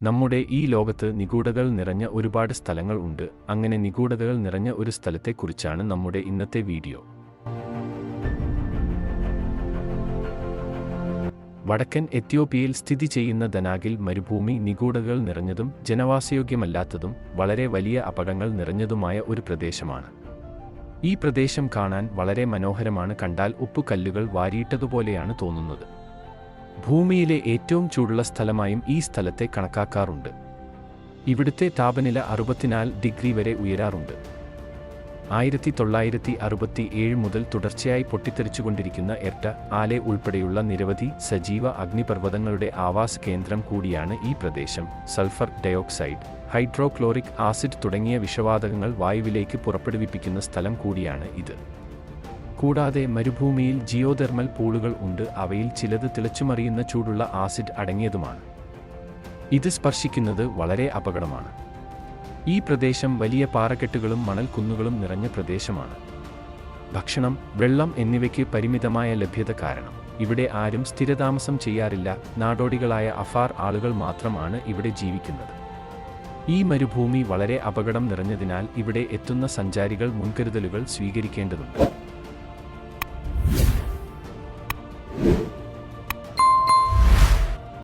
നമ്മുടെ ഈ ലോകത്ത് നിഗൂഢതകൾ നിറഞ്ഞ ഒരുപാട് സ്ഥലങ്ങൾ ഉണ്ട്. അങ്ങനെ നിഗൂഢതകൾ നിറഞ്ഞ ഒരു സ്ഥലത്തെക്കുറിച്ചാണ് നമ്മുടെ ഇന്നത്തെ വീഡിയോ. വടക്കൻ എത്യോപ്യയിൽ സ്ഥിതി ചെയ്യുന്ന ദനാഗിൽ മരുഭൂമി നിഗൂഢതകൾ നിറഞ്ഞതും ജനവാസയോഗ്യമല്ലാത്തതും വളരെ വലിയ അപകടങ്ങൾ നിറഞ്ഞതുമായ ഒരു പ്രദേശമാണ്. ഈ പ്രദേശം കാണാൻ വളരെ മനോഹരമാണ്. കണ്ടാൽ ഉപ്പുകല്ലുകൾ വാരിയിട്ടതുപോലെയാണ് തോന്നുന്നത്. ഭൂമിയിലെ ഏറ്റവും ചൂടുള്ള സ്ഥലമായും ഈ സ്ഥലത്തെ കണക്കാക്കാറുണ്ട്. ഇവിടുത്തെ താപനില 64 ഡിഗ്രി വരെ ഉയരാറുണ്ട്. 1967 മുതൽ തുടർച്ചയായി പൊട്ടിത്തെറിച്ചുകൊണ്ടിരിക്കുന്ന എർട്ട, ആലെ ഉൾപ്പെടെയുള്ള നിരവധി സജീവ അഗ്നിപർവ്വതങ്ങളുടെ ആവാസ കേന്ദ്രം കൂടിയാണ് ഈ പ്രദേശം. സൾഫർ ഡയോക്സൈഡ്, ഹൈഡ്രോക്ലോറിക് ആസിഡ് തുടങ്ങിയ വിഷവാതകങ്ങൾ വായുവിലേക്ക് പുറപ്പെടുവിപ്പിക്കുന്ന സ്ഥലം കൂടിയാണ് ഇത്. കൂടാതെ മരുഭൂമിയിൽ ജിയോതെർമൽ പൂളുകൾ ഉണ്ട്. അവയിൽ ചിലത് തിളച്ചുമറിയുന്ന ചൂടുള്ള ആസിഡ് അടങ്ങിയതുമാണ്. ഇത് സ്പർശിക്കുന്നത് വളരെ അപകടമാണ്. ഈ പ്രദേശം വലിയ പാറക്കെട്ടുകളും മണൽക്കുന്നുകളും നിറഞ്ഞ പ്രദേശമാണ്. ഭക്ഷണം, വെള്ളം എന്നിവയ്ക്ക് പരിമിതമായ ലഭ്യത കാരണം ഇവിടെ ആരും സ്ഥിരതാമസം ചെയ്യാറില്ല. നാടോടികളായ അഫാർ ആളുകൾ മാത്രമാണ് ഇവിടെ ജീവിക്കുന്നത്. ഈ മരുഭൂമി വളരെ അപകടം നിറഞ്ഞതിനാൽ ഇവിടെ എത്തുന്ന സഞ്ചാരികൾ മുൻകരുതലുകൾ സ്വീകരിക്കേണ്ടതുണ്ട്.